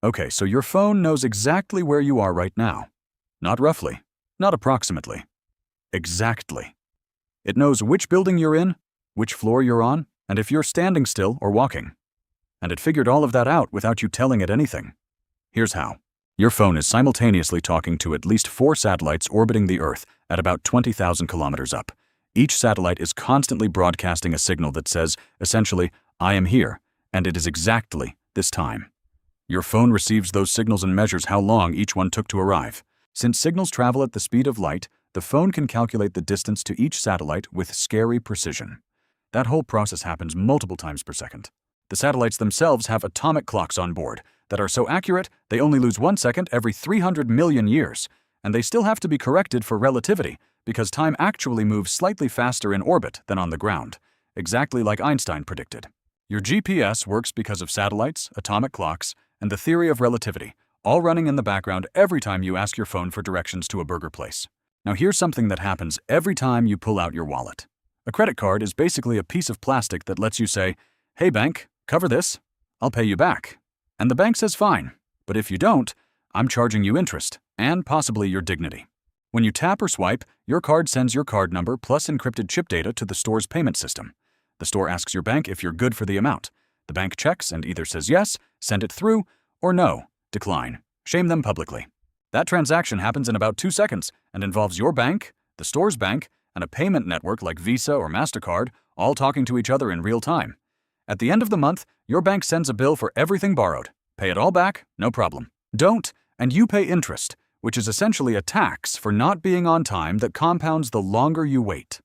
Okay, so your phone knows exactly where you are right now. Not roughly, not approximately. Exactly. It knows which building you're in, which floor you're on, and if you're standing still or walking. And it figured all of that out without you telling it anything. Here's how. Your phone is simultaneously talking to at least 4 satellites orbiting the Earth at about 20,000 kilometers up. Each satellite is constantly broadcasting a signal that says, essentially, I am here, and it is exactly this time. Your phone receives those signals and measures how long each one took to arrive. Since signals travel at the speed of light, the phone can calculate the distance to each satellite with scary precision. That whole process happens multiple times per second. The satellites themselves have atomic clocks on board that are so accurate they only lose 1 second every 300 million years, and they still have to be corrected for relativity because time actually moves slightly faster in orbit than on the ground, exactly like Einstein predicted. Your GPS works because of satellites, atomic clocks, and the theory of relativity, all running in the background every time you ask your phone for directions to a burger place. Now here's something that happens every time you pull out your wallet. A credit card is basically a piece of plastic that lets you say, "Hey bank, cover this, I'll pay you back." And the bank says fine, but if you don't, I'm charging you interest, and possibly your dignity. When you tap or swipe, your card sends your card number plus encrypted chip data to the store's payment system. The store asks your bank if you're good for the amount. The bank checks and either says yes, send it through, or no, decline. Shame them publicly. That transaction happens in about 2 seconds and involves your bank, the store's bank, and a payment network like Visa or MasterCard, all talking to each other in real time. At the end of the month, your bank sends a bill for everything borrowed. Pay it all back, no problem. Don't, and you pay interest, which is essentially a tax for not being on time that compounds the longer you wait.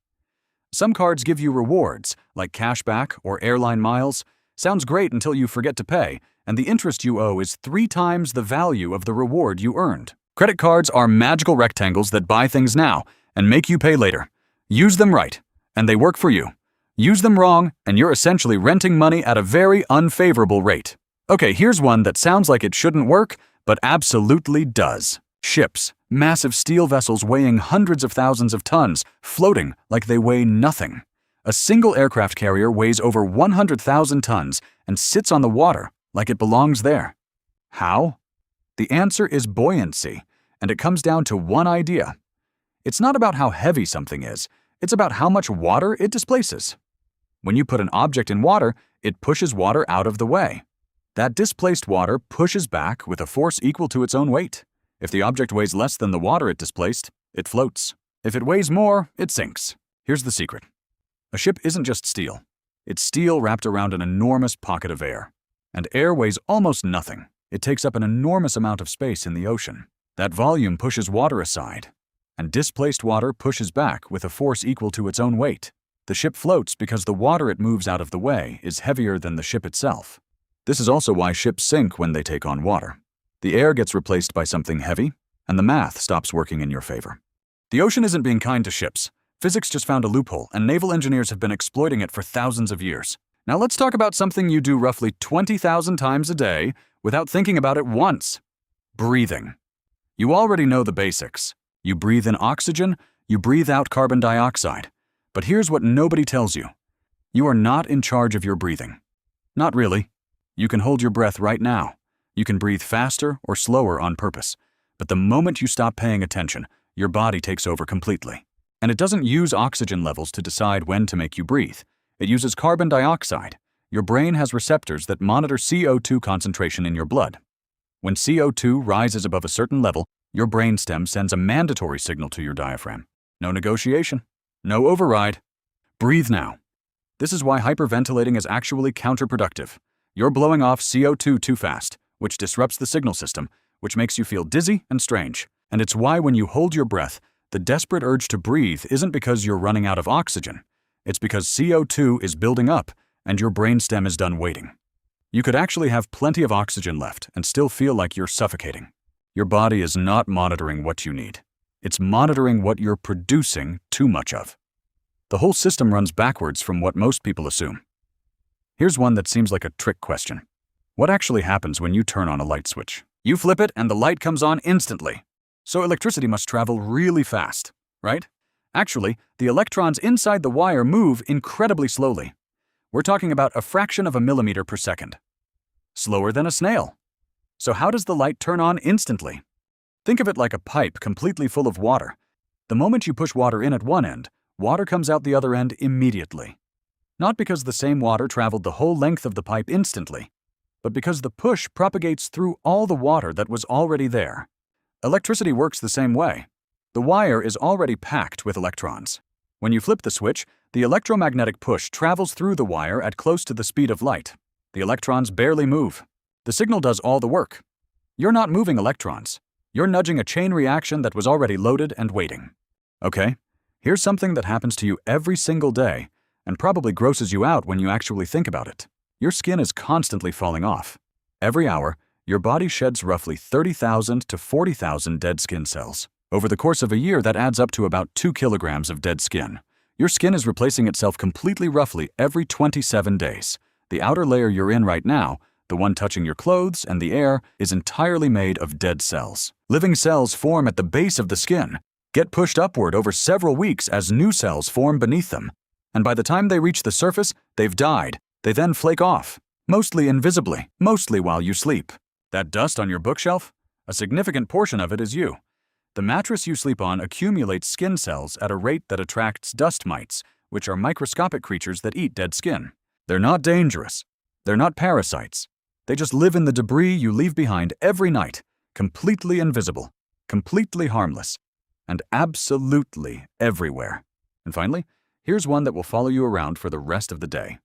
Some cards give you rewards, like cashback or airline miles. Sounds great until you forget to pay, and the interest you owe is 3 times the value of the reward you earned. Credit cards are magical rectangles that buy things now and make you pay later. Use them right, and they work for you. Use them wrong, and you're essentially renting money at a very unfavorable rate. Okay, here's one that sounds like it shouldn't work, but absolutely does. Ships, massive steel vessels weighing hundreds of thousands of tons, floating like they weigh nothing. A single aircraft carrier weighs over 100,000 tons and sits on the water like it belongs there. How? The answer is buoyancy, and it comes down to one idea. It's not about how heavy something is, it's about how much water it displaces. When you put an object in water, it pushes water out of the way. That displaced water pushes back with a force equal to its own weight. If the object weighs less than the water it displaced, it floats. If it weighs more, it sinks. Here's the secret. A ship isn't just steel. It's steel wrapped around an enormous pocket of air. And air weighs almost nothing. It takes up an enormous amount of space in the ocean. That volume pushes water aside, and displaced water pushes back with a force equal to its own weight. The ship floats because the water it moves out of the way is heavier than the ship itself. This is also why ships sink when they take on water. The air gets replaced by something heavy, and the math stops working in your favor. The ocean isn't being kind to ships. Physics just found a loophole, and naval engineers have been exploiting it for thousands of years. Now let's talk about something you do roughly 20,000 times a day without thinking about it once. Breathing. You already know the basics. You breathe in oxygen, you breathe out carbon dioxide. But here's what nobody tells you. You are not in charge of your breathing. Not really. You can hold your breath right now. You can breathe faster or slower on purpose. But the moment you stop paying attention, your body takes over completely. And it doesn't use oxygen levels to decide when to make you breathe. It uses carbon dioxide. Your brain has receptors that monitor CO2 concentration in your blood. When CO2 rises above a certain level, your brainstem sends a mandatory signal to your diaphragm. No negotiation. No override. Breathe now. This is why hyperventilating is actually counterproductive. You're blowing off CO2 too fast, which disrupts the signal system, which makes you feel dizzy and strange. And it's why when you hold your breath, the desperate urge to breathe isn't because you're running out of oxygen. It's because CO2 is building up and your brainstem is done waiting. You could actually have plenty of oxygen left and still feel like you're suffocating. Your body is not monitoring what you need. It's monitoring what you're producing too much of. The whole system runs backwards from what most people assume. Here's one that seems like a trick question. What actually happens when you turn on a light switch? You flip it and the light comes on instantly. So electricity must travel really fast, right? Actually, the electrons inside the wire move incredibly slowly. We're talking about a fraction of a millimeter per second. Slower than a snail. So how does the light turn on instantly? Think of it like a pipe completely full of water. The moment you push water in at one end, water comes out the other end immediately. Not because the same water traveled the whole length of the pipe instantly, but because the push propagates through all the water that was already there. Electricity works the same way. The wire is already packed with electrons. When you flip the switch, the electromagnetic push travels through the wire at close to the speed of light. The electrons barely move. The signal does all the work. You're not moving electrons. You're nudging a chain reaction that was already loaded and waiting. Okay, here's something that happens to you every single day and probably grosses you out when you actually think about it. Your skin is constantly falling off. Every hour, your body sheds roughly 30,000 to 40,000 dead skin cells. Over the course of a year, that adds up to about 2 kilograms of dead skin. Your skin is replacing itself completely roughly every 27 days. The outer layer you're in right now, the one touching your clothes and the air, is entirely made of dead cells. Living cells form at the base of the skin, get pushed upward over several weeks as new cells form beneath them. And by the time they reach the surface, they've died. They then flake off, mostly invisibly, mostly while you sleep. That dust on your bookshelf? A significant portion of it is you. The mattress you sleep on accumulates skin cells at a rate that attracts dust mites, which are microscopic creatures that eat dead skin. They're not dangerous. They're not parasites. They just live in the debris you leave behind every night, completely invisible, completely harmless, and absolutely everywhere. And finally, here's one that will follow you around for the rest of the day.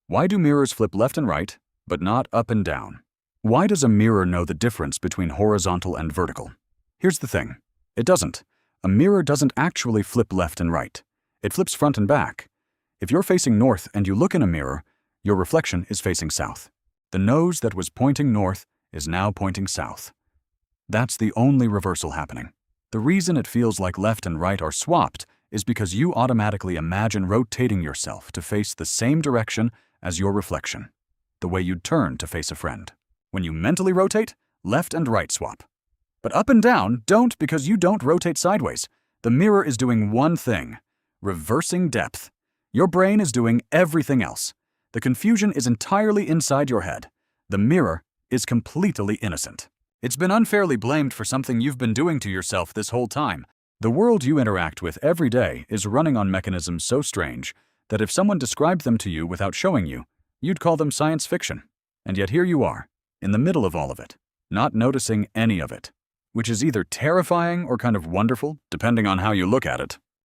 Why do mirrors flip left and right, but not up and down? Why does a mirror know the difference between horizontal and vertical? Here's the thing. It doesn't. A mirror doesn't actually flip left and right. It flips front and back. If you're facing north and you look in a mirror, your reflection is facing south. The nose that was pointing north is now pointing south. That's the only reversal happening. The reason it feels like left and right are swapped is because you automatically imagine rotating yourself to face the same direction as your reflection, the way you'd turn to face a friend. When you mentally rotate, left and right swap. But up and down don't, because you don't rotate sideways. The mirror is doing one thing: reversing depth. Your brain is doing everything else. The confusion is entirely inside your head. The mirror is completely innocent. It's been unfairly blamed for something you've been doing to yourself this whole time. The world you interact with every day is running on mechanisms so strange that if someone described them to you without showing you, you'd call them science fiction. And yet here you are, in the middle of all of it, not noticing any of it, which is either terrifying or kind of wonderful, depending on how you look at it.